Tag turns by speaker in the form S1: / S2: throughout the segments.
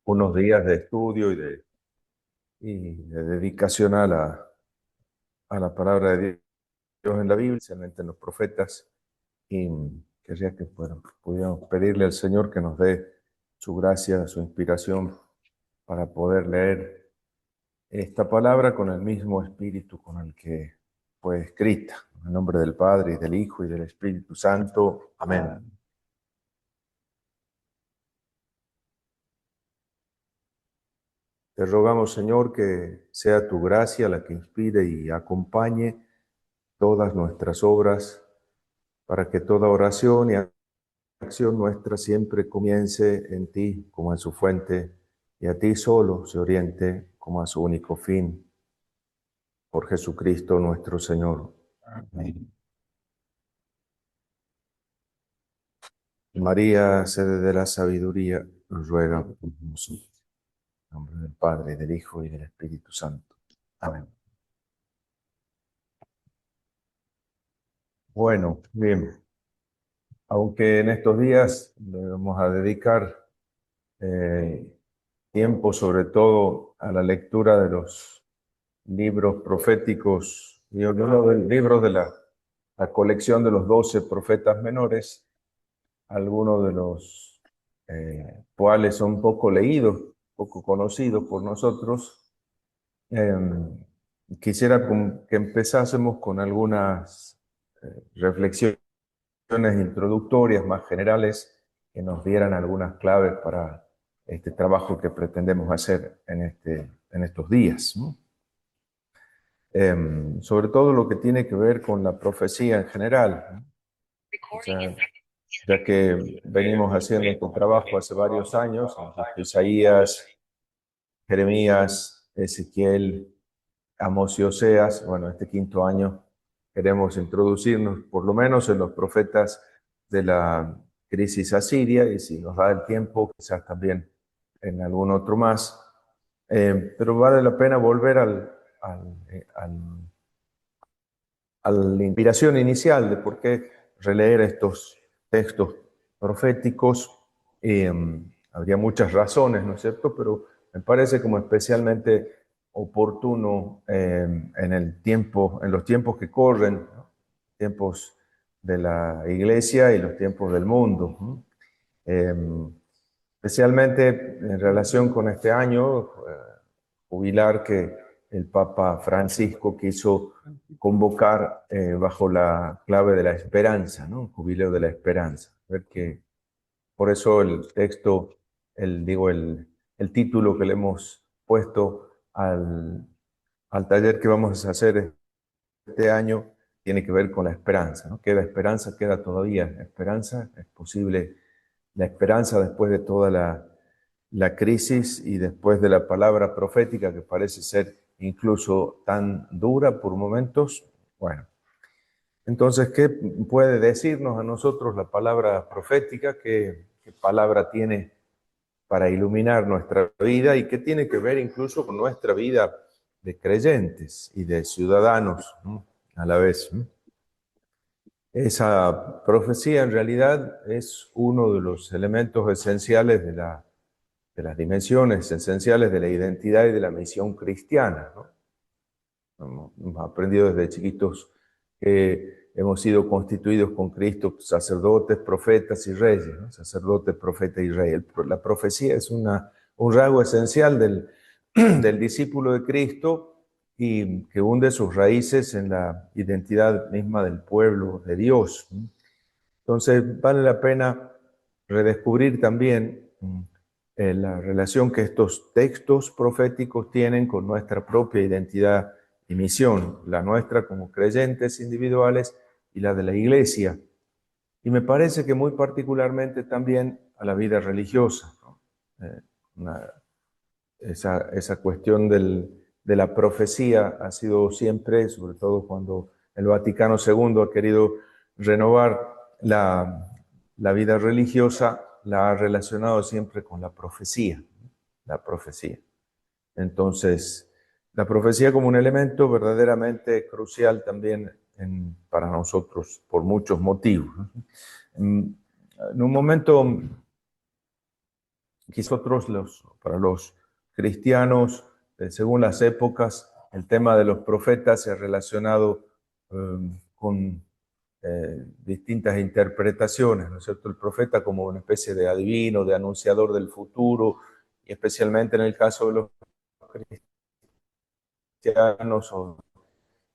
S1: unos días de estudio y de dedicación a la palabra de Dios en la Biblia, especialmente en los profetas, y querría que pudiéramos pedirle al Señor que nos dé su gracia, su inspiración para poder leer esta palabra con el mismo espíritu con el que fue escrita. En el nombre del Padre, y del Hijo, y del Espíritu Santo. Amén. Te rogamos, Señor, que sea tu gracia la que inspire y acompañe todas nuestras obras, para que toda oración y acción nuestra siempre comience en ti como en su fuente, y a ti solo se oriente como a su único fin. Por Jesucristo nuestro Señor. Amén. María, sede de la sabiduría, ruega por nosotros. En nombre del Padre, del Hijo y del Espíritu Santo. Amén. Bueno, bien. Aunque en estos días le vamos a dedicar eh, tiempo sobre todo a la lectura de los libros proféticos y uno de los libros de la colección de los 12 profetas menores, algunos de los cuales son poco leídos, poco conocidos por nosotros. Eh, Quisiera que empezásemos con algunas reflexiones introductorias más generales que nos dieran algunas claves para este trabajo que pretendemos hacer en estos días, ¿no? Sobre todo lo que tiene que ver con la profecía en general, ¿no? O sea, ya que venimos haciendo este trabajo hace varios años, Isaías, Jeremías, Ezequiel, Amós y Oseas. Bueno, este quinto año queremos introducirnos por lo menos en los profetas de la crisis asiria, y si nos da el tiempo, quizás también en algún otro más. Pero vale la pena volver a la inspiración inicial de por qué releer estos textos proféticos. Habría muchas razones, ¿no es cierto? Pero me parece como especialmente oportuno en los tiempos que corren, ¿no? Tiempos de la iglesia y los tiempos del mundo, ¿no? Eh, Especialmente en relación con este año jubilar que el Papa Francisco quiso convocar bajo la clave de la esperanza, ¿no? Jubileo de la esperanza. Ver que por eso el texto, el título que le hemos puesto al taller que vamos a hacer este año tiene que ver con la esperanza, ¿no? Queda esperanza, queda todavía esperanza, es posible la esperanza después de toda la crisis y después de la palabra profética que parece ser incluso tan dura por momentos. Bueno, entonces, ¿qué puede decirnos a nosotros la palabra profética? ¿Qué palabra tiene para iluminar nuestra vida y qué tiene que ver incluso con nuestra vida de creyentes y de ciudadanos, ¿no? A la vez, ¿no? Esa profecía en realidad es uno de los elementos esenciales de las dimensiones esenciales de la identidad y de la misión cristiana, ¿no? Hemos aprendido desde chiquitos que hemos sido constituidos con Cristo sacerdotes, profetas y reyes, ¿no? Sacerdote, profeta y rey. La profecía es un rasgo esencial del discípulo de Cristo y que hunde sus raíces en la identidad misma del pueblo de Dios, ¿no? Entonces, vale la pena redescubrir también la relación que estos textos proféticos tienen con nuestra propia identidad y misión, la nuestra como creyentes individuales y la de la Iglesia. Y me parece que muy particularmente también a la vida religiosa, ¿no? Eh, una- esa cuestión de la profecía ha sido siempre, sobre todo cuando el Vaticano II ha querido renovar la vida religiosa, la ha relacionado siempre con la profecía, ¿no? La profecía. Entonces, la profecía como un elemento verdaderamente crucial también para nosotros por muchos motivos, ¿no? En un momento Quizás para los cristianos, según las épocas, el tema de los profetas se ha relacionado con distintas interpretaciones, ¿no es cierto? El profeta como una especie de adivino, de anunciador del futuro, y especialmente en el caso de los cristianos, o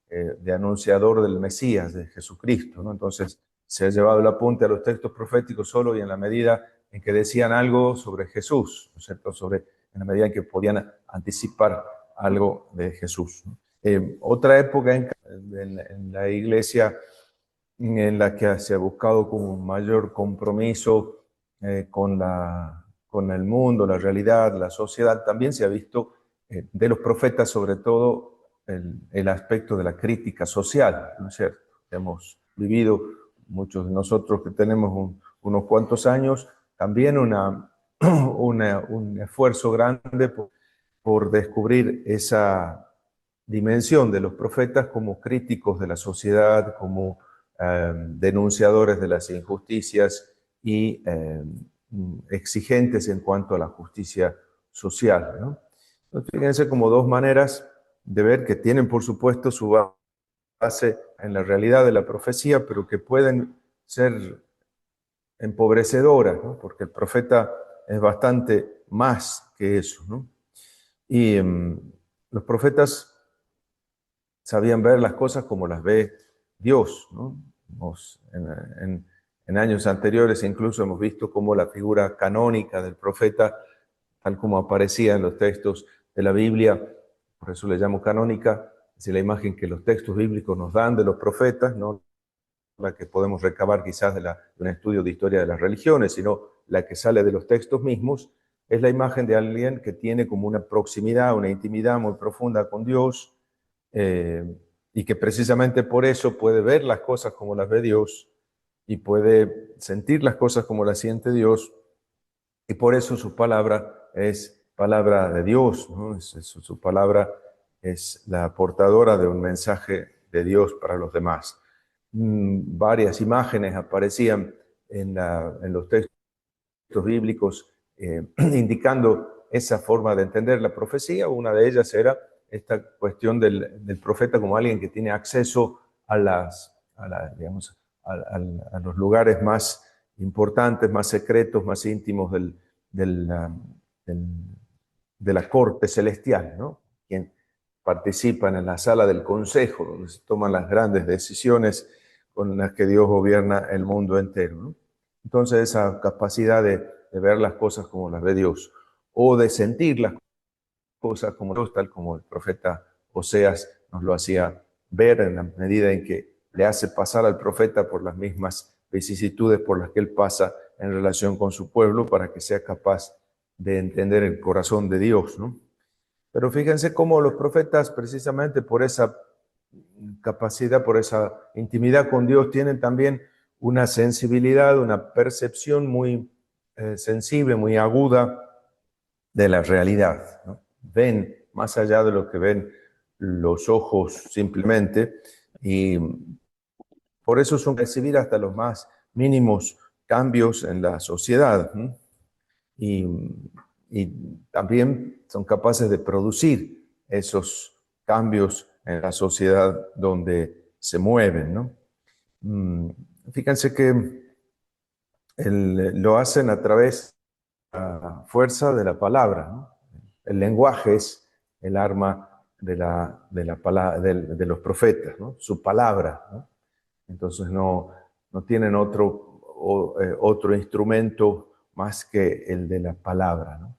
S1: de anunciador del Mesías, de Jesucristo, ¿no? Entonces se ha llevado el apunte a los textos proféticos solo y en la medida en que decían algo sobre Jesús, ¿no es cierto? En la medida en que podían anticipar algo de Jesús, ¿no? Otra época en la iglesia en la que se ha buscado como un mayor compromiso con el mundo, la realidad, la sociedad, también se ha visto de los profetas sobre todo el aspecto de la crítica social, ¿no es cierto? Hemos vivido, muchos de nosotros que tenemos unos cuantos años, también un esfuerzo grande por descubrir esa dimensión de los profetas como críticos de la sociedad, como denunciadores de las injusticias y exigentes en cuanto a la justicia social, ¿no? Entonces, fíjense como dos maneras de ver que tienen, por supuesto, su base en la realidad de la profecía, pero que pueden ser empobrecedoras, ¿no? Porque el profeta es bastante más que eso, ¿no? Y los profetas sabían ver las cosas como las ve Dios, ¿no? En años anteriores incluso hemos visto cómo la figura canónica del profeta, tal como aparecía en los textos de la Biblia, por eso le llamo canónica, es la imagen que los textos bíblicos nos dan de los profetas, no la que podemos recabar quizás de un estudio de historia de las religiones, sino la que sale de los textos mismos, es la imagen de alguien que tiene como una proximidad, una intimidad muy profunda con Dios, eh, y que precisamente por eso puede ver las cosas como las ve Dios y puede sentir las cosas como las siente Dios, y por eso su palabra es palabra de Dios, ¿no? Su palabra es la portadora de un mensaje de Dios para los demás. Varias imágenes aparecían en los textos bíblicos indicando esa forma de entender la profecía. Una de ellas era esta cuestión del profeta como alguien que tiene acceso digamos, a los lugares más importantes, más secretos, más íntimos del, del, de la corte celestial, ¿no? Quien participan en la sala del consejo, donde se toman las grandes decisiones con las que Dios gobierna el mundo entero, ¿no? Entonces esa capacidad de ver las cosas como las ve Dios, o de sentir las cosas como Dios, tal como el profeta Oseas nos lo hacía ver en la medida en que le hace pasar al profeta por las mismas vicisitudes por las que él pasa en relación con su pueblo para que sea capaz de entender el corazón de Dios, ¿no? Pero fíjense cómo los profetas, precisamente por esa capacidad, por esa intimidad con Dios, tienen también una sensibilidad, una percepción muy sensible, muy aguda de la realidad, ¿no? Ven más allá de lo que ven los ojos simplemente, y por eso son recibir hasta los más mínimos cambios en la sociedad, ¿no? y, y también son capaces de producir esos cambios en la sociedad donde se mueven, ¿no? Fíjense que lo hacen a través de la fuerza de la palabra, ¿no? El lenguaje es el arma de los profetas, ¿no? Su palabra, ¿no? Entonces no tienen otro instrumento más que el de la palabra, ¿no?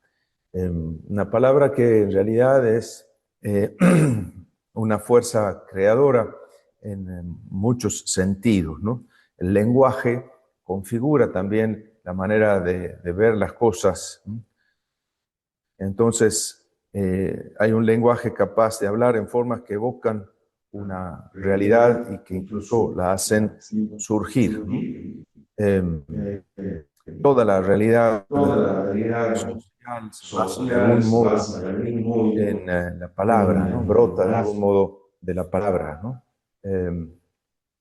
S1: Una palabra que en realidad es una fuerza creadora en muchos sentidos, ¿no? El lenguaje configura también la manera de ver las cosas, ¿no? Entonces, hay un lenguaje capaz de hablar en formas que evocan una realidad y que incluso la hacen surgir, ¿no? Eh, Toda la realidad social se basa de algún modo en la palabra, ¿no? Brota de algún modo de la palabra, ¿no?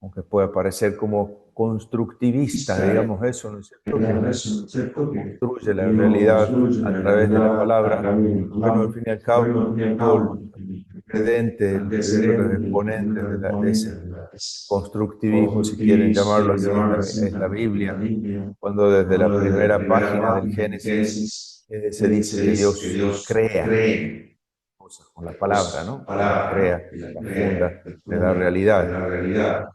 S1: aunque pueda parecer como constructivista, digamos eso, ¿no es cierto? Que uno construye la realidad a través de la palabra. Bueno, al fin y al cabo, el precedente, el primero de los exponentes de ese constructivismo, si quieren llamarlo así, es la Biblia, cuando desde la primera página del Génesis se dice que Dios crea cosas con la palabra, ¿no? Y las crea, las funda, le da realidad.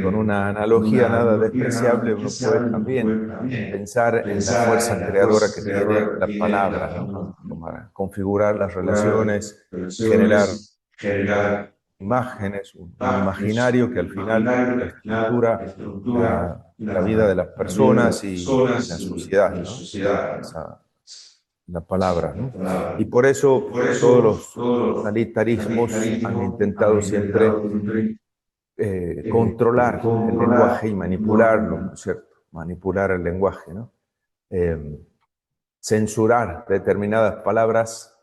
S1: Con una analogía nada despreciable, uno puede también pensar en la fuerza creadora que tiene la palabra, ¿no? Para configurar las relaciones, generar imágenes, un imaginario que al final estructura la vida de las personas y la sociedad, ¿no? Esa, la palabra, ¿no? Y por eso todos los totalitarismos han intentado siempre controlar el lenguaje y manipularlo, ¿no es cierto? Manipular el lenguaje, ¿no? Eh, censurar determinadas palabras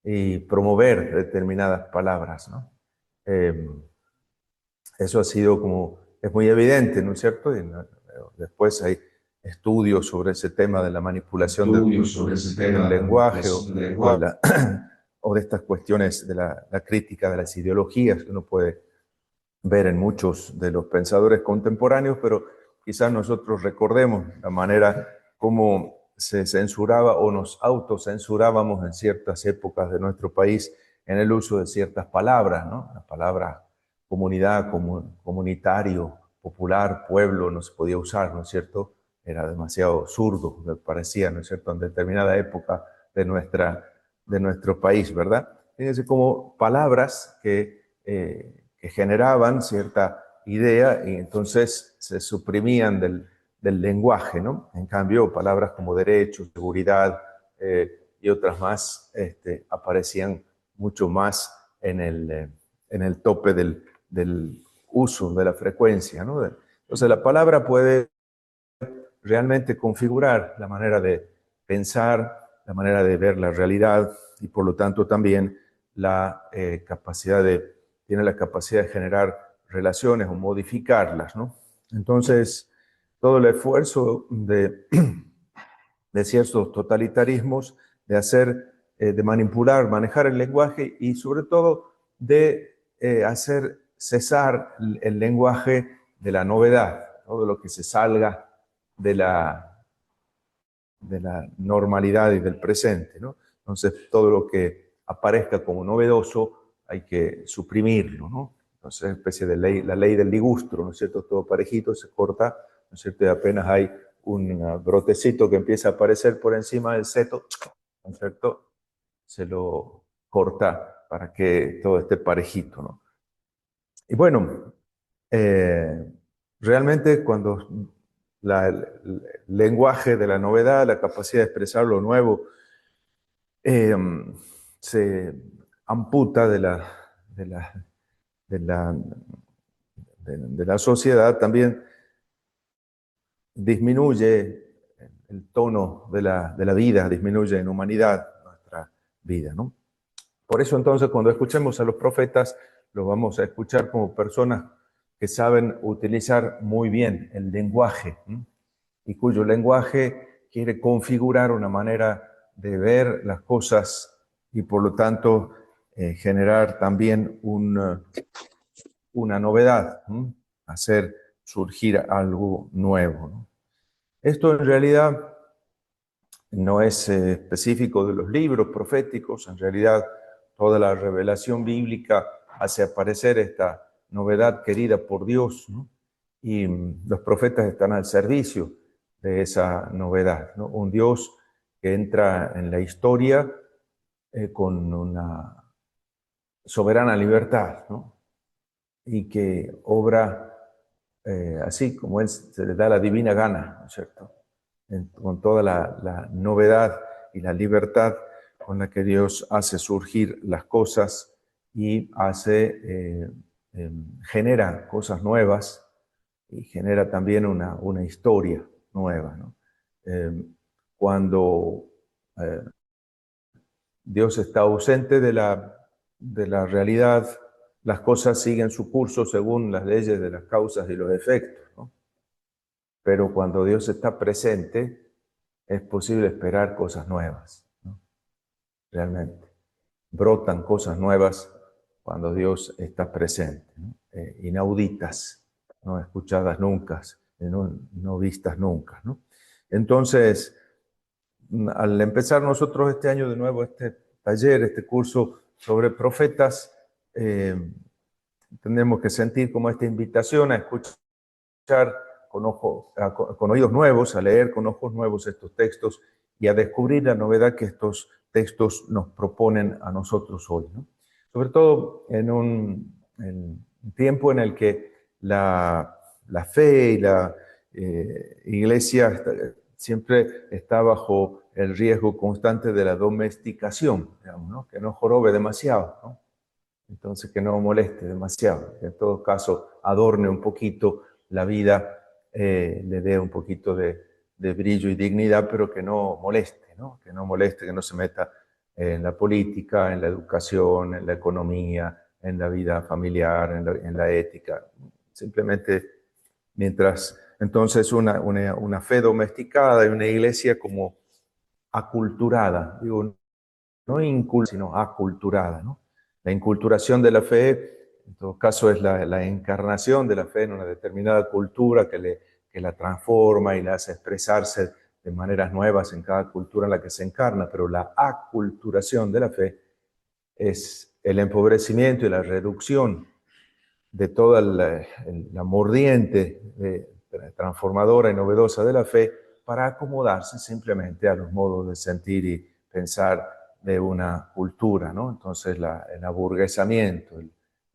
S1: y promover determinadas palabras, ¿no? Eh, Eso ha sido como, es muy evidente, ¿no es cierto? Y después hay estudios sobre ese tema de la manipulación del lenguaje o de estas cuestiones de la crítica de las ideologías que uno puede ver en muchos de los pensadores contemporáneos, pero quizás nosotros recordemos la manera como se censuraba o nos autocensurábamos en ciertas épocas de nuestro país en el uso de ciertas palabras, ¿no? La palabra comunidad, comunitario, popular, pueblo, no se podía usar, ¿no es cierto? Era demasiado zurdo, me parecía, ¿no es cierto?, en determinada época de nuestro país, ¿verdad? Fíjense como palabras que generaban cierta idea y entonces se suprimían del lenguaje, ¿no? En cambio, palabras como derecho, seguridad y otras más aparecían mucho más en el tope del uso, de la frecuencia, ¿no? Entonces la palabra puede realmente configurar la manera de pensar, la manera de ver la realidad y por lo tanto también tiene la capacidad de generar relaciones o modificarlas, ¿no? Entonces, todo el esfuerzo de ciertos totalitarismos de de manipular, manejar el lenguaje y sobre todo de hacer cesar el lenguaje de la novedad, todo lo que se salga de de la normalidad y del presente, ¿no? Entonces, todo lo que aparezca como novedoso hay que suprimirlo, ¿no? Entonces, es una especie de ley, la ley del ligustro, ¿no es cierto? Todo parejito, se corta, ¿no es cierto? Y apenas hay un brotecito que empieza a aparecer por encima del seto, ¿no es cierto? Se lo corta para que todo esté parejito, ¿no? Y bueno, eh, realmente cuando el lenguaje de la novedad, la capacidad de expresar lo nuevo, eh, se amputa de la, de la, de la sociedad, también disminuye el tono de la vida, disminuye en humanidad nuestra vida, ¿no? Por eso entonces cuando escuchemos a los profetas, los vamos a escuchar como personas que saben utilizar muy bien el lenguaje, ¿no? Y cuyo lenguaje quiere configurar una manera de ver las cosas y por lo tanto generar también una novedad, ¿no? Hacer surgir algo nuevo, ¿no? Esto en realidad no es específico de los libros proféticos, en realidad toda la revelación bíblica hace aparecer esta novedad querida por Dios, ¿no? Y los profetas están al servicio de esa novedad, ¿no? Un Dios que entra en la historia con una soberana libertad, ¿no? Y que obra así como Él se le da la divina gana, ¿no es cierto? Con toda la novedad y la libertad con la que Dios hace surgir las cosas y genera cosas nuevas y genera también una historia nueva, ¿no? Eh, cuando Dios está ausente de la realidad, las cosas siguen su curso según las leyes de las causas y los efectos, ¿no? Pero cuando Dios está presente, es posible esperar cosas nuevas, ¿no? Realmente. Brotan cosas nuevas cuando Dios está presente, ¿no? Inauditas, no escuchadas nunca, no vistas nunca, ¿no? Entonces, al empezar nosotros este año de nuevo este taller, este curso sobre profetas, tenemos que sentir como esta invitación a escuchar con oídos nuevos, a leer con ojos nuevos estos textos y a descubrir la novedad que estos textos nos proponen a nosotros hoy, ¿no? Sobre todo en un tiempo en el que la fe y la iglesia siempre está bajo el riesgo constante de la domesticación, digamos, ¿no? Que no jorobe demasiado, ¿no? Entonces que no moleste demasiado, que en todo caso adorne un poquito la vida, le dé un poquito de brillo y dignidad, pero que no moleste, ¿no? Que no moleste, que no se meta en la política, en la educación, en la economía, en la vida familiar, en la ética. Simplemente mientras, entonces una fe domesticada y una iglesia como aculturada, digo, no inculta, sino aculturada, ¿no? La inculturación de la fe, en todo caso, es la encarnación de la fe en una determinada cultura que la transforma y la hace expresarse de maneras nuevas en cada cultura en la que se encarna, pero la aculturación de la fe es el empobrecimiento y la reducción de toda la mordiente transformadora y novedosa de la fe para acomodarse simplemente a los modos de sentir y pensar de una cultura, ¿no? Entonces el aburguesamiento,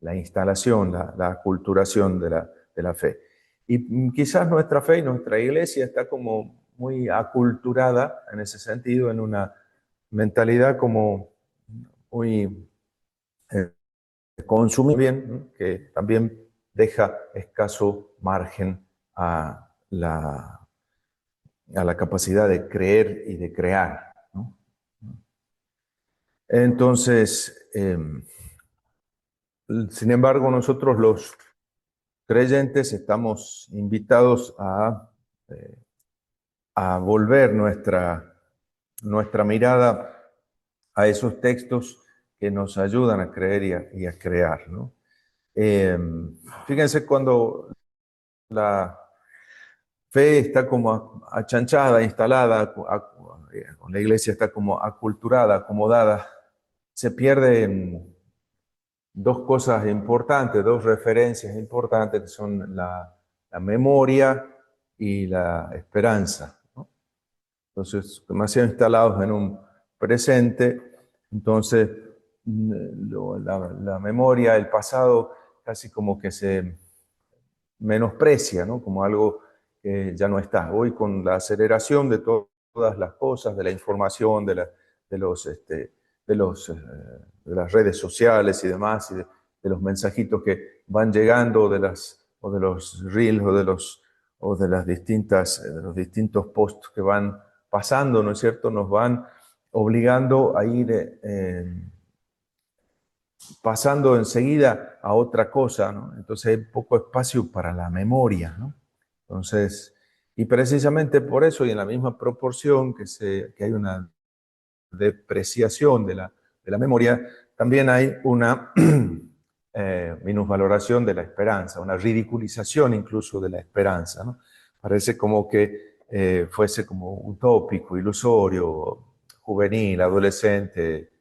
S1: la instalación, la aculturación de la fe. Y quizás nuestra fe y nuestra iglesia está como muy aculturada en ese sentido, en una mentalidad como muy consumir bien, ¿no? Que también deja escaso margen a la capacidad de creer y de crear, ¿no? Entonces, sin embargo, nosotros los creyentes estamos invitados a volver nuestra mirada a esos textos que nos ayudan a creer y a crear, ¿no? Fíjense cuando la fe está como achanchada, instalada, la iglesia está como aculturada, acomodada, se pierden dos cosas importantes, dos referencias importantes, que son la memoria y la esperanza, ¿no? Entonces, demasiado instalados en un presente, entonces la memoria, el pasado, casi como que se menosprecia, ¿no? Como algo que ya no está. Hoy con la aceleración de todas las cosas, de la información, de los, de las redes sociales y demás, y de los mensajitos que van llegando, o de los reels, o de las distintas, de los distintos posts que van pasando, ¿no es cierto? Nos van obligando a ir pasando enseguida a otra cosa, ¿no? Entonces hay poco espacio para la memoria, ¿no? Entonces, y precisamente por eso y en la misma proporción que hay una depreciación de la memoria, también hay una minusvaloración de la esperanza, una ridiculización incluso de la esperanza, ¿no? Parece como que fuese como utópico, ilusorio, juvenil, adolescente,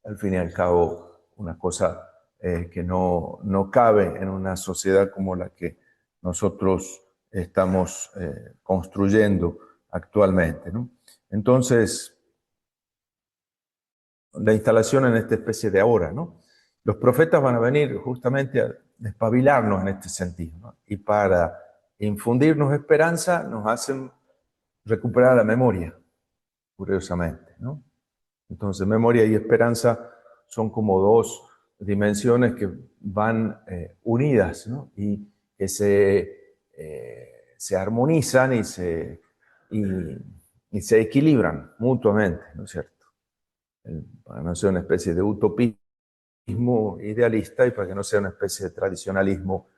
S1: al fin y al cabo una cosa que no cabe en una sociedad como la que nosotros estamos construyendo actualmente, ¿no? Entonces, la instalación en esta especie de ahora, ¿no? Los profetas van a venir justamente a despabilarnos en este sentido, ¿no? Y para infundirnos esperanza nos hacen recuperar la memoria, curiosamente, ¿no? Entonces, memoria y esperanza son como dos dimensiones que van unidas, ¿no? Y que se armonizan y, y se equilibran mutuamente, ¿no es cierto? Para no ser una especie de utopía, idealista y para que no sea una especie de tradicionalismo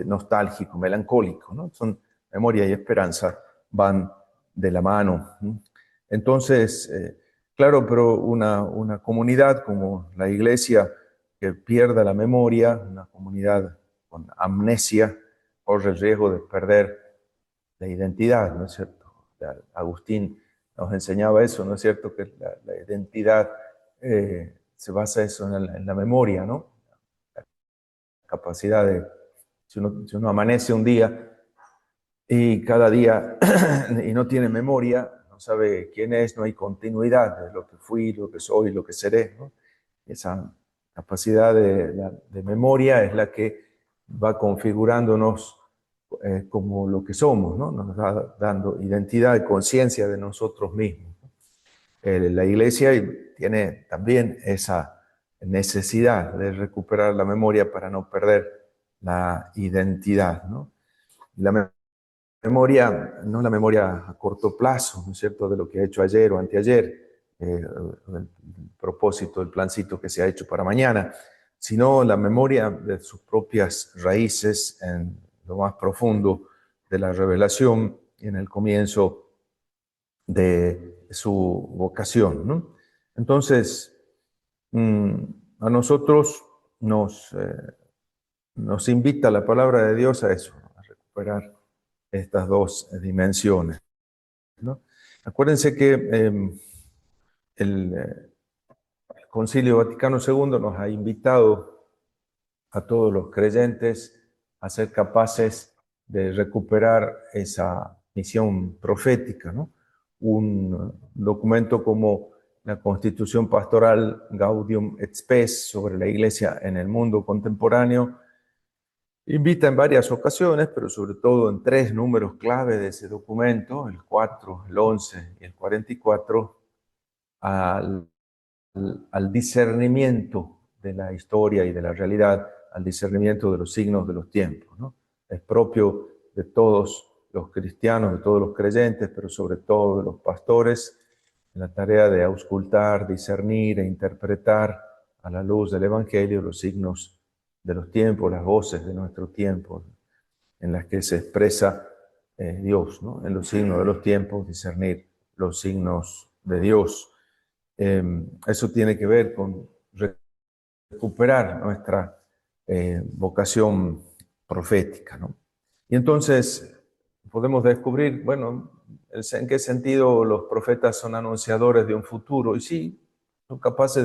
S1: nostálgico, melancólico, ¿no? Son memoria y esperanza van de la mano. Entonces, claro, pero una comunidad como la iglesia que pierda la memoria, una comunidad con amnesia, corre el riesgo de perder la identidad, ¿no es cierto? Agustín nos enseñaba eso, ¿no es cierto? Que la identidad se basa eso en la memoria, ¿no? La capacidad de, si uno amanece un día y cada día y no tiene memoria, no sabe quién es, no hay continuidad de lo que fui, lo que soy, lo que seré, ¿no? Esa capacidad de memoria es la que va configurándonos como lo que somos, ¿no? Nos va dando identidad y conciencia de nosotros mismos. La iglesia tiene también esa necesidad de recuperar la memoria para no perder la identidad, ¿no? La memoria, no la memoria a corto plazo, ¿no es cierto?, de lo que ha hecho ayer o anteayer, el propósito, el plancito que se ha hecho para mañana, sino la memoria de sus propias raíces en lo más profundo de la revelación y en el comienzo de su vocación, ¿no? Entonces, a nosotros nos invita la palabra de Dios a eso, a recuperar estas dos dimensiones, ¿no? Acuérdense que el Concilio Vaticano II nos ha invitado a todos los creyentes a ser capaces de recuperar esa misión profética, ¿no? Un documento como la Constitución Pastoral Gaudium et Spes sobre la Iglesia en el mundo contemporáneo invita en varias ocasiones, pero sobre todo en tres números clave de ese documento, el 4, el 11 y el 44, al, al discernimiento de la historia y de la realidad, al discernimiento de los signos de los tiempos, ¿no? Es propio de todos los cristianos, de todos los creyentes, pero sobre todo de los pastores, la tarea de auscultar, discernir e interpretar a la luz del Evangelio los signos de los tiempos, las voces de nuestro tiempo, en las que se expresa Dios, ¿no? En los signos de los tiempos, discernir los signos de Dios. Eso tiene que ver con recuperar nuestra vocación profética, ¿no? Y entonces podemos descubrir, bueno, en qué sentido los profetas son anunciadores de un futuro. Y sí, son capaces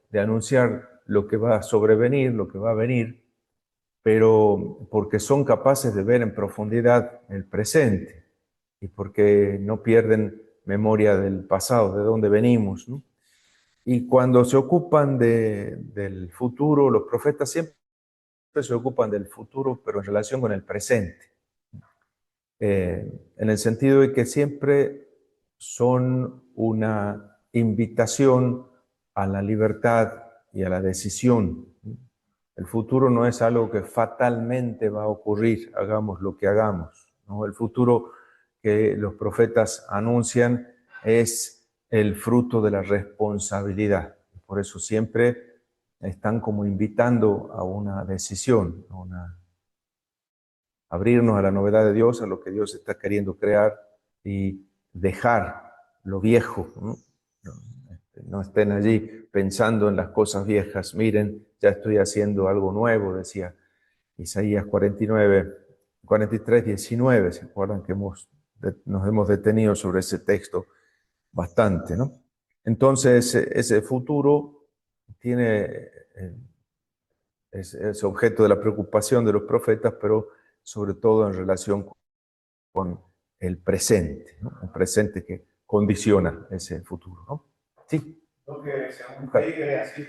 S1: de anunciar lo que va a sobrevenir, lo que va a venir, pero porque son capaces de ver en profundidad el presente y porque no pierden memoria del pasado, de dónde venimos, ¿no? Y cuando se ocupan del futuro, los profetas siempre se ocupan del futuro, pero en relación con el presente. En el sentido de que siempre son una invitación a la libertad y a la decisión. El futuro no es algo que fatalmente va a ocurrir, hagamos lo que hagamos, ¿no? El futuro que los profetas anuncian es el fruto de la responsabilidad. Por eso siempre están como invitando a una decisión, abrirnos a la novedad de Dios, a lo que Dios está queriendo crear y dejar lo viejo, ¿no? No estén allí pensando en las cosas viejas. Miren, ya estoy haciendo algo nuevo, decía Isaías 49, 43, 19. ¿Se acuerdan que nos hemos detenido sobre ese texto bastante, ¿no? Entonces, ese futuro es objeto de la preocupación de los profetas, pero sobre todo en relación con el presente, ¿no? El presente que condiciona ese futuro, ¿no? Sí.
S2: Lo que según Hegel es así,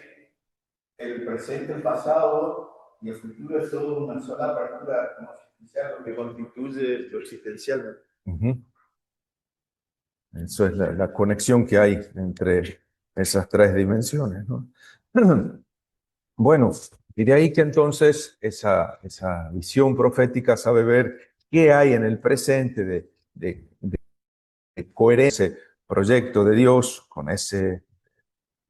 S2: el presente, el pasado y el futuro es todo una sola apertura como existencial, lo que constituye lo existencial.
S1: Eso es la conexión que hay entre esas tres dimensiones, ¿no? Bueno, y de ahí que entonces esa visión profética sabe ver qué hay en el presente de coherencia, ese proyecto de Dios con ese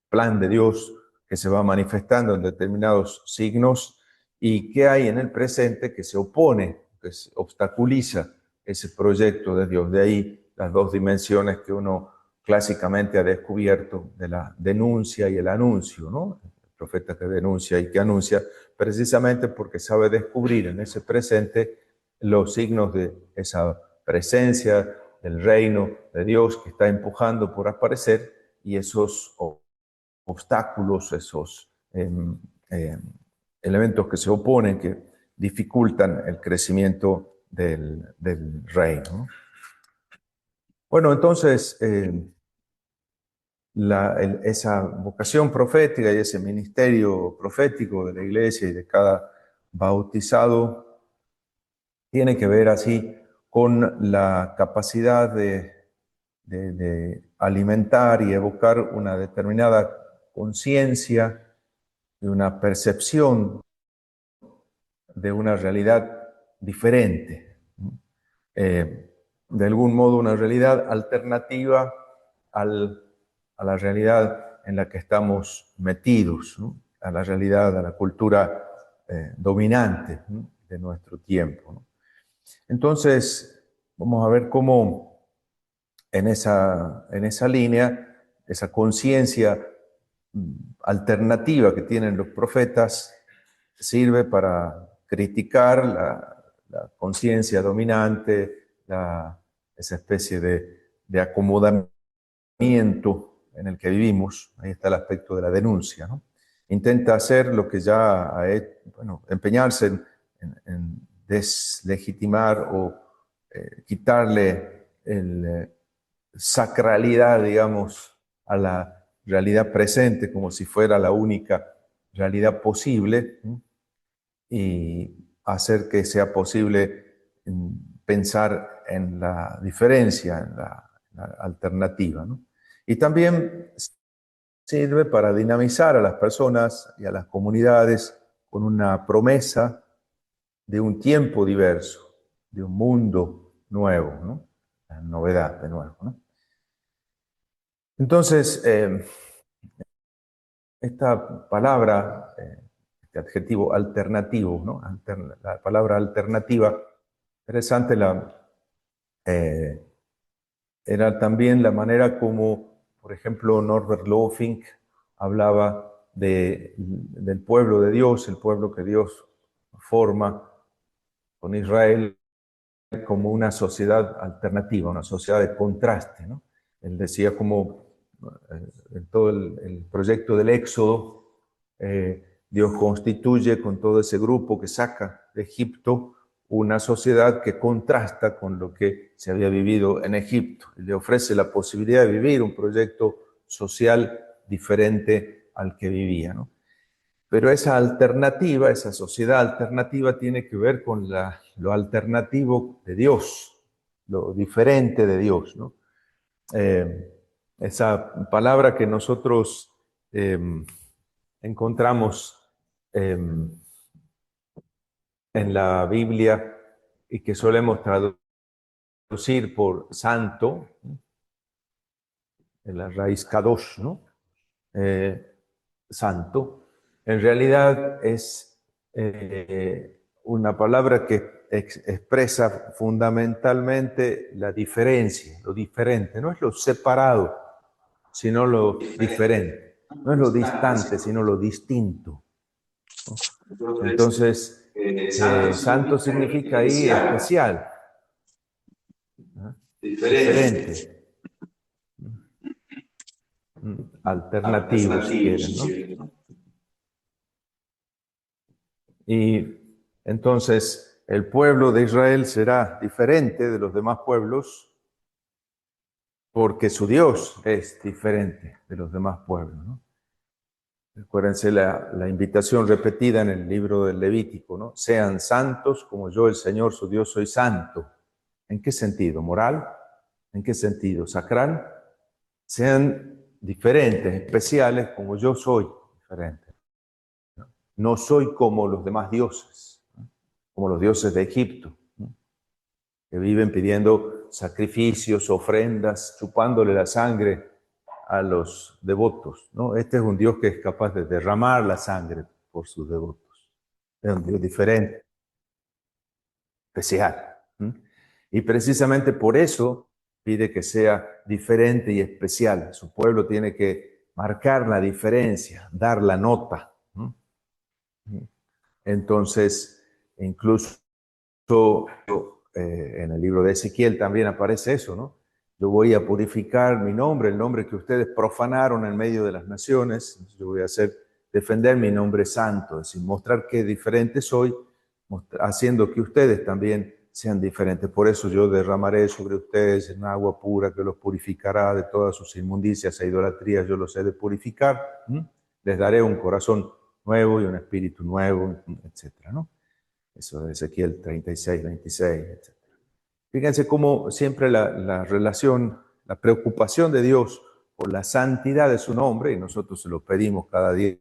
S1: plan de Dios que se va manifestando en determinados signos y qué hay en el presente que se opone, que se obstaculiza ese proyecto de Dios. De ahí las dos dimensiones que uno clásicamente ha descubierto de la denuncia y el anuncio, ¿no? El profeta que denuncia y que anuncia, precisamente porque sabe descubrir en ese presente los signos de esa presencia del reino de Dios que está empujando por aparecer y esos obstáculos, esos elementos que se oponen, que dificultan el crecimiento del reino, ¿no? Bueno, entonces, esa vocación profética y ese ministerio profético de la iglesia y de cada bautizado tiene que ver así con la capacidad de alimentar y evocar una determinada conciencia y una percepción de una realidad diferente. De algún modo una realidad alternativa a la realidad en la que estamos metidos, ¿no? A la realidad, a la cultura dominante, ¿no?, de nuestro tiempo, ¿no? Entonces, vamos a ver cómo en esa línea, esa conciencia alternativa que tienen los profetas sirve para criticar la conciencia dominante, esa especie de acomodamiento en el que vivimos. Ahí está el aspecto de la denuncia, ¿no? Intenta hacer lo que ya ha hecho, bueno, empeñarse en deslegitimar o quitarle sacralidad, digamos, a la realidad presente como si fuera la única realidad posible, ¿no?, y hacer que sea posible pensar en la diferencia, en la alternativa, ¿no? Y también sirve para dinamizar a las personas y a las comunidades con una promesa de un tiempo diverso, de un mundo nuevo, ¿no? La novedad de nuevo, ¿no? Entonces, esta palabra, este adjetivo alternativo, ¿no? La palabra alternativa, interesante, era también la manera como, por ejemplo, Norbert Loefink hablaba del pueblo de Dios, el pueblo que Dios forma con Israel como una sociedad alternativa, una sociedad de contraste, ¿no? Él decía como en todo el proyecto del Éxodo, Dios constituye con todo ese grupo que saca de Egipto una sociedad que contrasta con lo que se había vivido en Egipto. Y le ofrece la posibilidad de vivir un proyecto social diferente al que vivía, ¿no? Pero esa alternativa, esa sociedad alternativa tiene que ver con lo alternativo de Dios, lo diferente de Dios, ¿no? Esa palabra que nosotros encontramos en la Biblia y que solemos traducir por santo, en la raíz kadosh, ¿no? Santo, en realidad es una palabra que expresa fundamentalmente la diferencia, lo diferente. No es lo separado, sino lo diferente. No es lo distante, sino lo distinto, ¿no? Entonces, santo significa ahí especial, ¿no? Diferente, alternativo, si quieren, ¿no? Y entonces el pueblo de Israel será diferente de los demás pueblos porque su Dios es diferente de los demás pueblos, ¿no? Recuérdense la invitación repetida en el libro del Levítico, ¿no? Sean santos como yo, el Señor, su Dios, soy santo. ¿En qué sentido? ¿Moral? ¿En qué sentido? ¿Sacral? Sean diferentes, especiales, como yo soy diferente. No soy como los demás dioses, ¿no?, como los dioses de Egipto, ¿no?, que viven pidiendo sacrificios, ofrendas, chupándole la sangre a los devotos, ¿no? Este es un Dios que es capaz de derramar la sangre por sus devotos. Es un Dios diferente, especial. Y precisamente por eso pide que sea diferente y especial. Su pueblo tiene que marcar la diferencia, dar la nota. Entonces, incluso en el libro de Ezequiel también aparece eso, ¿no? Yo voy a purificar mi nombre, el nombre que ustedes profanaron en medio de las naciones. Yo voy a defender mi nombre santo, es decir, mostrar qué diferente soy, haciendo que ustedes también sean diferentes. Por eso yo derramaré sobre ustedes en agua pura que los purificará de todas sus inmundicias e idolatrías. Yo los he de purificar. Les daré un corazón nuevo y un espíritu nuevo, etcétera, ¿no? Eso de Ezequiel 36, 26, etc. Fíjense cómo siempre la relación, la preocupación de Dios por la santidad de su nombre, y nosotros se lo pedimos cada día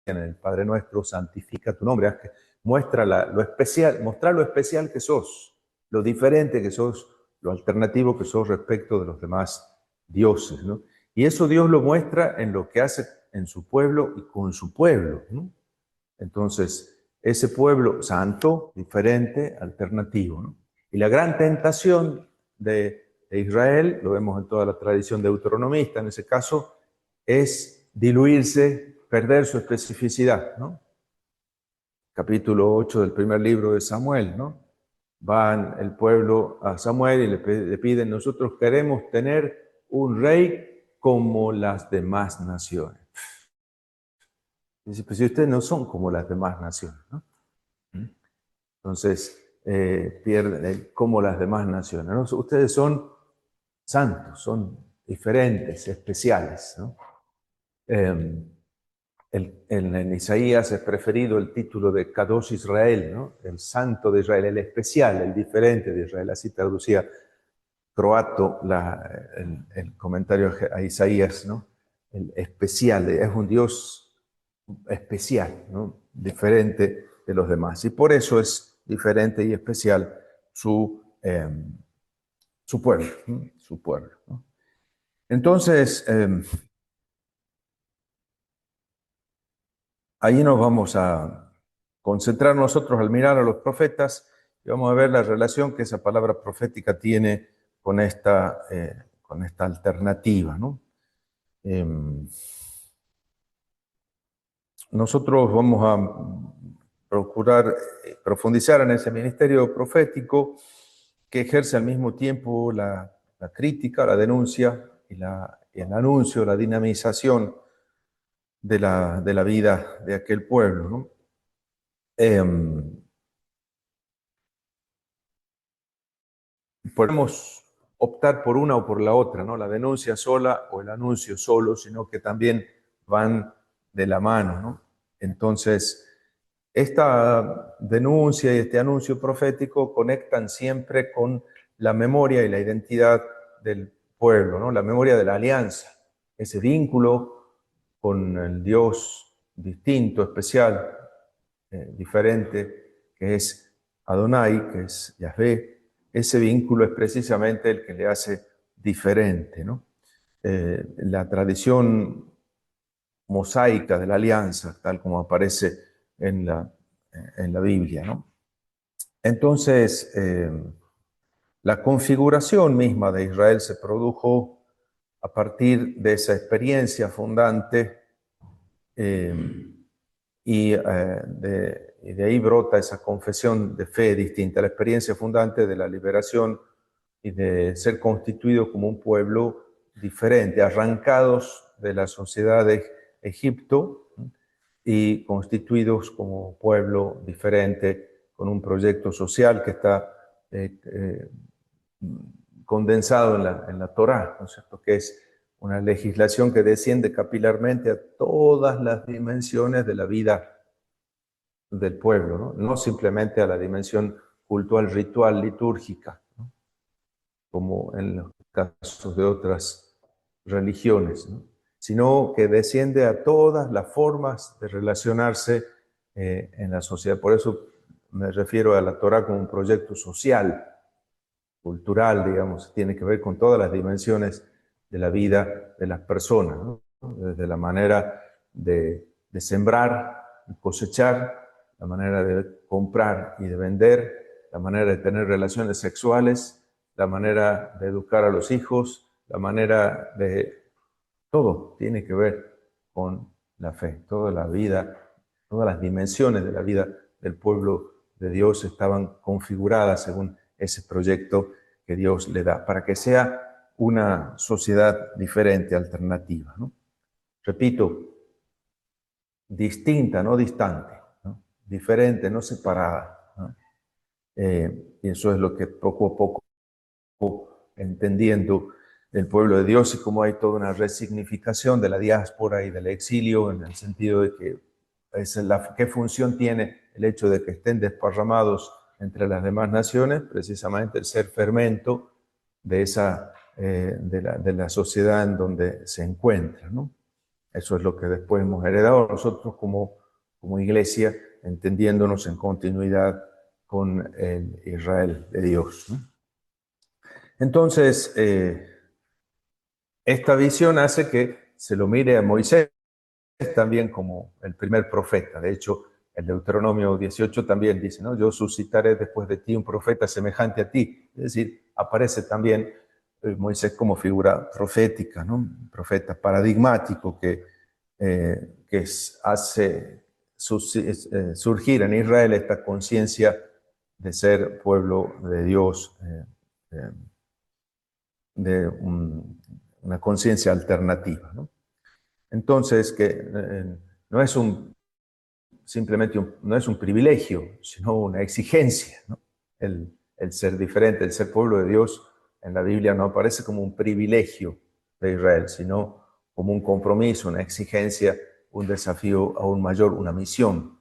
S1: en el Padre Nuestro, santifica tu nombre, muestra lo especial, mostrar lo especial que sos, lo diferente que sos, lo alternativo que sos respecto de los demás dioses, ¿no? Y eso Dios lo muestra en lo que hace en su pueblo y con su pueblo, ¿no? Entonces, ese pueblo santo, diferente, alternativo, ¿no? Y la gran tentación de Israel, lo vemos en toda la tradición deuteronomista en ese caso, es diluirse, perder su especificidad, ¿no? Capítulo 8 del primer libro de Samuel, ¿no? Van el pueblo a Samuel y le piden, nosotros queremos tener un rey como las demás naciones. Dice, pues si ustedes no son como las demás naciones, ¿no? Entonces, pierden como las demás naciones, ¿no? Ustedes son santos, son diferentes, especiales, ¿no? En Isaías es preferido el título de Kadosh Israel, ¿no? El santo de Israel, el especial, el diferente de Israel. Así traducía Croato el comentario a Isaías, ¿no? El especial, es un Dios especial, ¿no? Diferente de los demás. Y por eso es diferente y especial su pueblo, ¿no? Su pueblo, ¿no? Entonces, ahí nos vamos a concentrar nosotros al mirar a los profetas y vamos a ver la relación que esa palabra profética tiene con esta alternativa, ¿no? Nosotros vamos a procurar profundizar en ese ministerio profético que ejerce al mismo tiempo la crítica, la denuncia y el anuncio, la dinamización de la vida de aquel pueblo, ¿no? Podemos optar por una o por la otra, ¿no? La denuncia sola o el anuncio solo, sino que también van de la mano, ¿no? Entonces, esta denuncia y este anuncio profético conectan siempre con la memoria y la identidad del pueblo, ¿no? La memoria de la alianza, ese vínculo con el Dios distinto, especial, diferente, que es Adonai, que es Yahvé. Ese vínculo es precisamente el que le hace diferente, ¿no? La tradición mosaica de la alianza, tal como aparece en la Biblia, ¿no? Entonces, la configuración misma de Israel se produjo a partir de esa experiencia fundante y de ahí brota esa confesión de fe distinta, la experiencia fundante de la liberación y de ser constituido como un pueblo diferente, arrancados de la sociedad de Egipto y constituidos como pueblo diferente con un proyecto social que está condensado en la Torá, ¿no es cierto? Que es una legislación que desciende capilarmente a todas las dimensiones de la vida del pueblo, ¿no? No simplemente a la dimensión cultural, ritual, litúrgica, ¿no? Como en los casos de otras religiones, ¿no? Sino que desciende a todas las formas de relacionarse en la sociedad. Por eso me refiero a la Torá como un proyecto social, cultural, digamos, tiene que ver con todas las dimensiones de la vida de las personas, ¿no? Desde la manera de sembrar y cosechar, la manera de comprar y de vender, la manera de tener relaciones sexuales, la manera de educar a los hijos, la manera de... Todo tiene que ver con la fe, toda la vida, todas las dimensiones de la vida del pueblo de Dios estaban configuradas según ese proyecto que Dios le da, para que sea una sociedad diferente, alternativa, ¿no? Repito, distinta, no distante, ¿no? Diferente, no separada, ¿no? Y eso es lo que poco a poco entendiendo el pueblo de Dios y cómo hay toda una resignificación de la diáspora y del exilio en el sentido de que qué función tiene el hecho de que estén desparramados entre las demás naciones, precisamente el ser fermento de, de la sociedad en donde se encuentra, ¿no? Eso es lo que después hemos heredado nosotros como iglesia, entendiéndonos en continuidad con el Israel de Dios, ¿no? Entonces, esta visión hace que se lo mire a Moisés también como el primer profeta. De hecho, el Deuteronomio 18 también dice, ¿no? Yo suscitaré después de ti un profeta semejante a ti. Es decir, aparece también Moisés como figura profética, ¿no? Un profeta paradigmático que hace surgir en Israel esta conciencia de ser pueblo de Dios, de una conciencia alternativa, ¿no? Entonces, que no es simplemente no es un privilegio, sino una exigencia, ¿no? El ser diferente, el ser pueblo de Dios en la Biblia no aparece como un privilegio de Israel, sino como un compromiso, una exigencia, un desafío aún mayor, una misión.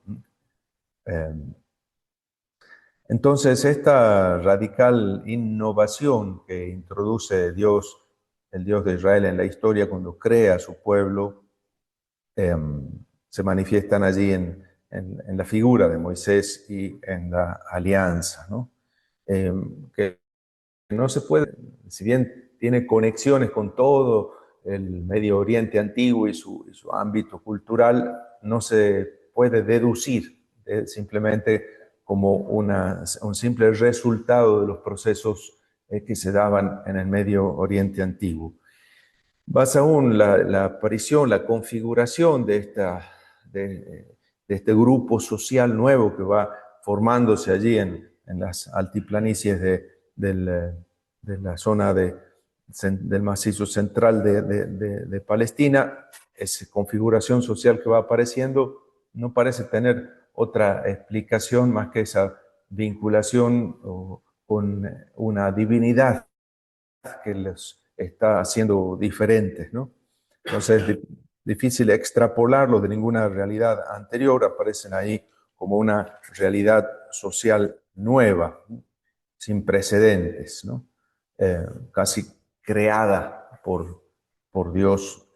S1: Entonces, esta radical innovación que introduce Dios, el Dios de Israel en la historia cuando crea a su pueblo, se manifiestan allí en la figura de Moisés y en la alianza, ¿no? Que no se puede, si bien tiene conexiones con todo el Medio Oriente antiguo y su ámbito cultural, no se puede deducir simplemente como un simple resultado de los procesos que se daban en el Medio Oriente antiguo. Más aún, la aparición, la configuración de este grupo social nuevo que va formándose allí en las altiplanicies de la zona del macizo central de Palestina, esa configuración social que va apareciendo no parece tener otra explicación más que esa vinculación con una divinidad que los está haciendo diferentes, ¿no? Entonces es difícil extrapolarlo de ninguna realidad anterior, aparecen ahí como una realidad social nueva, ¿no? Sin precedentes, ¿no? Casi creada por Dios,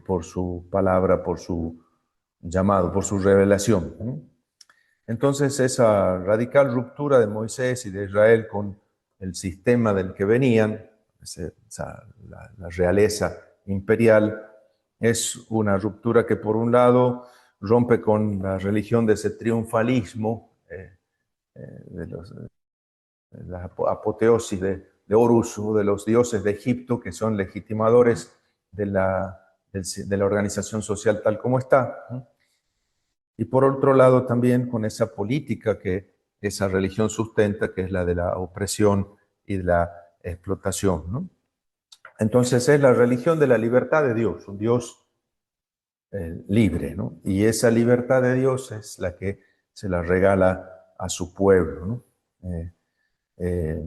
S1: por su palabra, por su llamado, por su revelación, ¿no? Entonces esa radical ruptura de Moisés y de Israel con el sistema del que venían, la realeza imperial, es una ruptura que por un lado rompe con la religión de ese triunfalismo, de la apoteosis de Horus, de los dioses de Egipto, que son legitimadores de la organización social tal como está, ¿no? Y por otro lado también con esa política que esa religión sustenta, que es la de la opresión y de la explotación, ¿no? Entonces es la religión de la libertad de Dios, un Dios libre, ¿no? Y esa libertad de Dios es la que se la regala a su pueblo, ¿no? Eh,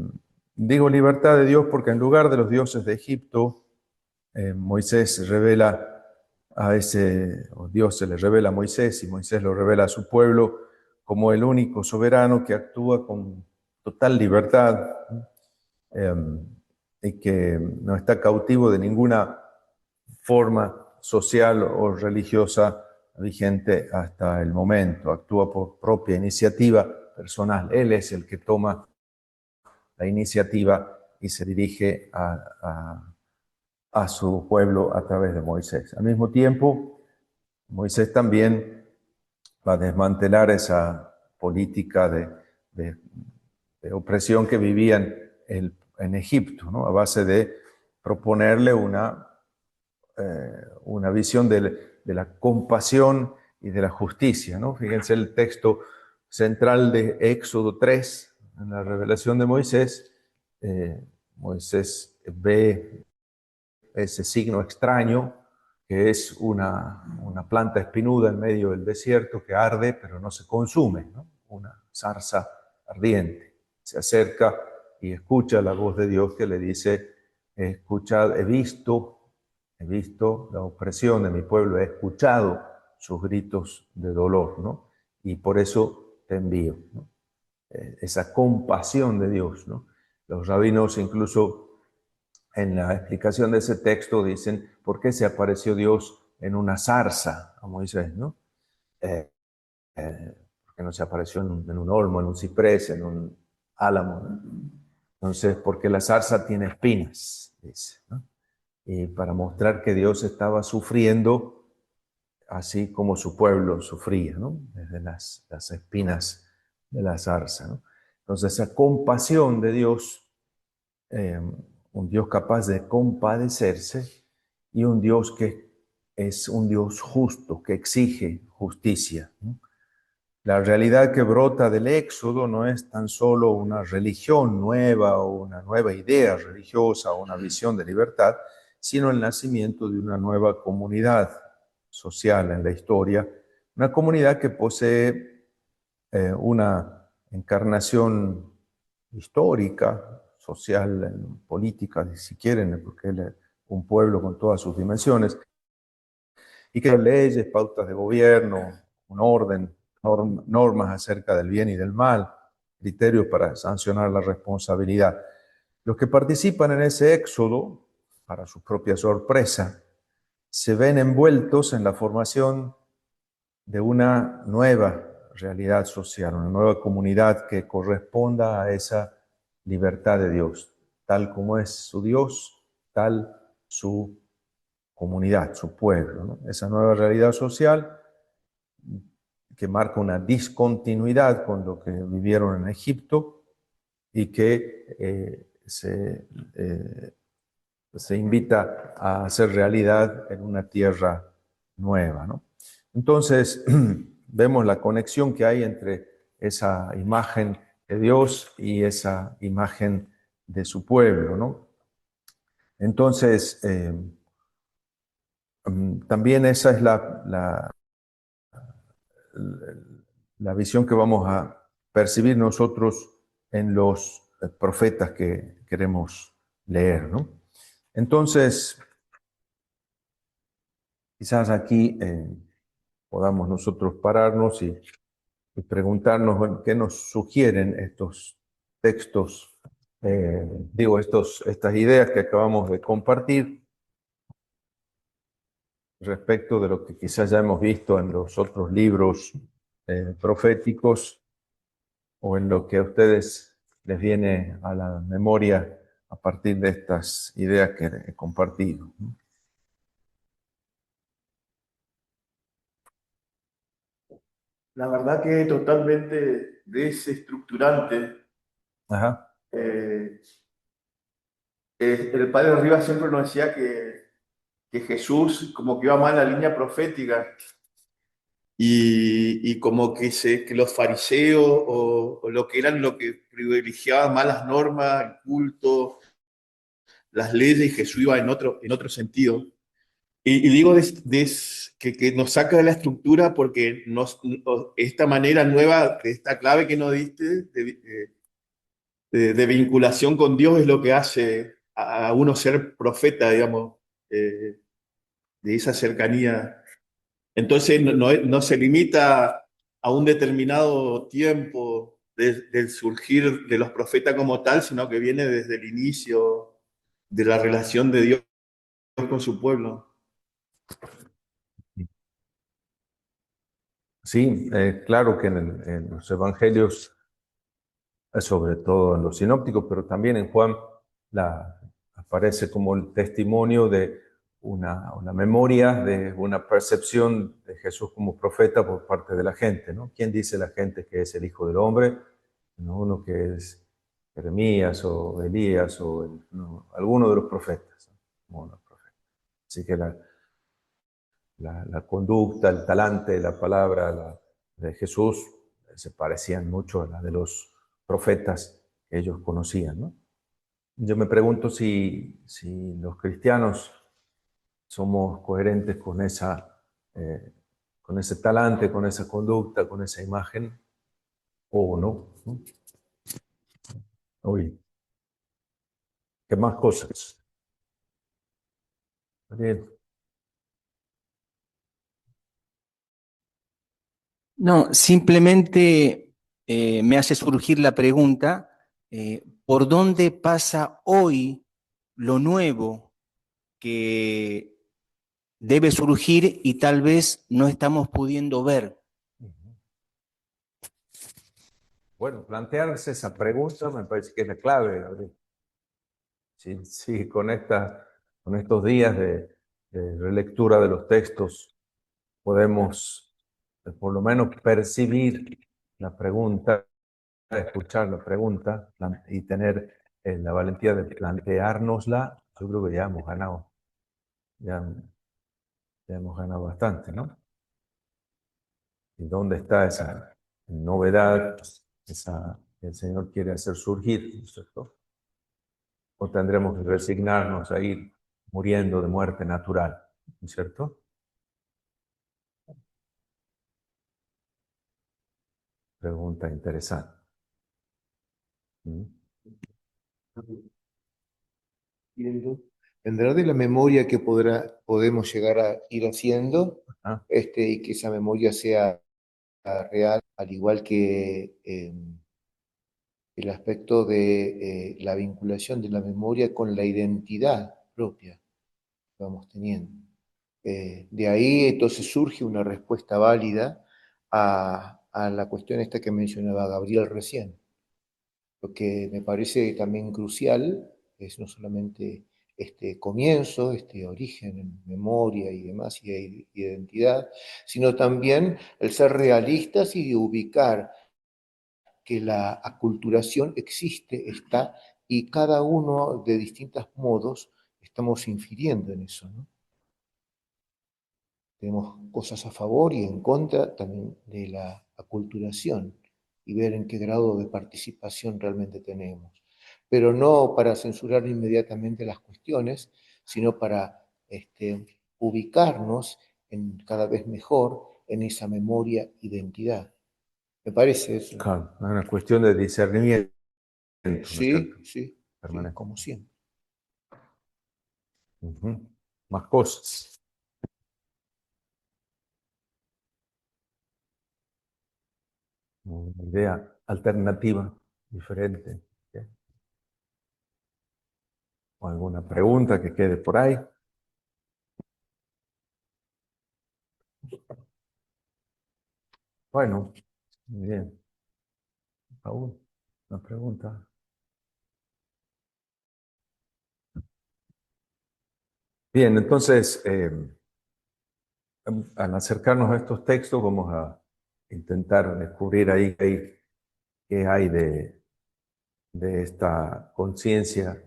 S1: digo libertad de Dios porque en lugar de los dioses de Egipto, Moisés revela o Dios se le revela a Moisés y Moisés lo revela a su pueblo como el único soberano que actúa con total libertad, y que no está cautivo de ninguna forma social o religiosa vigente hasta el momento. Actúa por propia iniciativa personal. Él es el que toma la iniciativa y se dirige a su pueblo a través de Moisés. Al mismo tiempo, Moisés también va a desmantelar esa política de, de opresión que vivían en Egipto, ¿no? A base de proponerle una visión de la compasión y de la justicia, ¿no? Fíjense el texto central de Éxodo 3, en la revelación de Moisés. Moisés ve ese signo extraño, que es una planta espinuda en medio del desierto que arde, pero no se consume, ¿no? Una zarza ardiente. Se acerca y escucha la voz de Dios que le dice, escuchad, he visto la opresión de mi pueblo, he escuchado sus gritos de dolor, ¿no? Y por eso te envío, ¿no? Esa compasión de Dios, ¿no? Los rabinos incluso en la explicación de ese texto dicen, ¿por qué se apareció Dios en una zarza a Moisés, ¿no? ¿Por qué no se apareció en un olmo, en un ciprés, en un álamo, ¿no? Entonces, porque la zarza tiene espinas, dice, ¿no? Y para mostrar que Dios estaba sufriendo así como su pueblo sufría, ¿no? Desde las espinas de la zarza, ¿no? Entonces, esa compasión de Dios, un Dios capaz de compadecerse y un Dios que es un Dios justo, que exige justicia, ¿no? La realidad que brota del Éxodo no es tan solo una religión nueva o una nueva idea religiosa o una visión de libertad, sino el nacimiento de una nueva comunidad social en la historia, una comunidad que posee una encarnación histórica, social, política, si quieren, porque es un pueblo con todas sus dimensiones, y que leyes, pautas de gobierno, un orden, normas acerca del bien y del mal, criterios para sancionar la responsabilidad. Los que participan en ese éxodo, para su propia sorpresa, se ven envueltos en la formación de una nueva realidad social, una nueva comunidad que corresponda a esa libertad de Dios. Tal como es su Dios, tal su comunidad, su pueblo, ¿no? Esa nueva realidad social que marca una discontinuidad con lo que vivieron en Egipto y que se invita a hacer realidad en una tierra nueva, ¿no? Entonces, vemos la conexión que hay entre esa imagen de Dios y esa imagen de su pueblo, ¿no? Entonces, también esa es la visión que vamos a percibir nosotros en los profetas que queremos leer, ¿no? Entonces, quizás aquí podamos nosotros pararnos y preguntarnos, bueno, qué nos sugieren estos textos, estas ideas que acabamos de compartir respecto de lo que quizás ya hemos visto en los otros libros proféticos o en lo que a ustedes les viene a la memoria a partir de estas ideas que he compartido.
S2: La verdad que totalmente desestructurante.
S1: Ajá.
S2: Eh, el padre Rivas siempre nos decía que Jesús como que iba mal la línea profética y como que los fariseos o lo que eran lo que privilegiaban más las normas, el culto, las leyes, y Jesús iba en otro sentido. Y digo que nos saca de la estructura porque esta manera nueva, esta clave que nos diste de vinculación con Dios es lo que hace a uno ser profeta, digamos, de esa cercanía. Entonces no se limita a un determinado tiempo del surgir de los profetas como tal, sino que viene desde el inicio de la relación de Dios con su pueblo.
S1: Sí, claro que en los evangelios, sobre todo en los sinópticos, pero también en Juan, la parece como el testimonio de una memoria, de una percepción de Jesús como profeta por parte de la gente, ¿no? ¿Quién dice la gente que es el Hijo del Hombre? No uno que es Jeremías o Elías o alguno de los profetas, ¿no? Como los profetas. Así que la conducta, el talante, la palabra de Jesús se parecían mucho a la de los profetas que ellos conocían, ¿no? Yo me pregunto si los cristianos somos coherentes con ese talante, con esa conducta, con esa imagen, o no, ¿no? Oye, ¿qué más cosas? Bien.
S3: No, simplemente me hace surgir la pregunta, ¿por dónde pasa hoy lo nuevo que debe surgir y tal vez no estamos pudiendo ver?
S1: Bueno, plantearse esa pregunta me parece que es la clave, Gabriel. Sí, con estos días de relectura de los textos podemos por lo menos percibir la pregunta, escuchar la pregunta y tener la valentía de planteárnosla. Yo creo que ya, ya hemos ganado bastante, ¿no? ¿Y dónde está esa novedad, esa que el Señor quiere hacer surgir, ¿no es cierto? O tendremos que resignarnos a ir muriendo de muerte natural, ¿no es cierto? Pregunta interesante. ¿Mm?
S4: Vendrá de la memoria que podemos llegar a ir haciendo,
S1: Ah,
S4: y que esa memoria sea real, al igual que el aspecto de la vinculación de la memoria con la identidad propia que vamos teniendo. De ahí entonces surge una respuesta válida a la cuestión esta que mencionaba Gabriel recién. Lo que me parece también crucial es no solamente este comienzo, este origen en memoria y demás, y identidad, sino también el ser realistas y ubicar que la aculturación existe, está, y cada uno de distintos modos estamos infiriendo en eso, ¿no? Tenemos cosas a favor y en contra también de la aculturación y ver en qué grado de participación realmente tenemos. Pero no para censurar inmediatamente las cuestiones, sino para ubicarnos cada vez mejor en esa memoria identidad. ¿Me parece eso?
S1: claro, es una cuestión de discernimiento, ¿no es cierto?
S4: Sí, sí,
S1: Permanente.
S4: como siempre.
S1: Más cosas. Una idea alternativa, diferente. ¿Sí? ¿O alguna pregunta que quede por ahí? Bueno, muy bien. Paul, una pregunta. Bien, entonces, al acercarnos a estos textos, vamos a intentar descubrir ahí qué hay de esta conciencia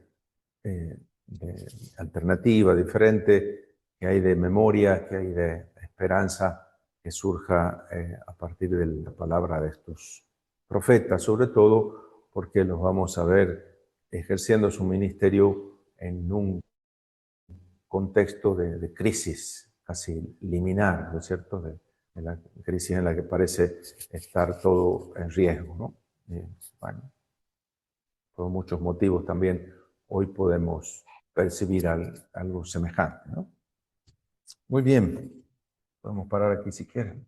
S1: alternativa, diferente, que hay de memoria, que hay de esperanza que surja a partir de la palabra de estos profetas, sobre todo porque los vamos a ver ejerciendo su ministerio en un contexto de crisis casi liminar, ¿no es cierto? De la crisis en la que parece estar todo en riesgo, ¿no? Bueno, por muchos motivos también hoy podemos percibir algo semejante, ¿no? Muy bien, podemos parar aquí si quieren.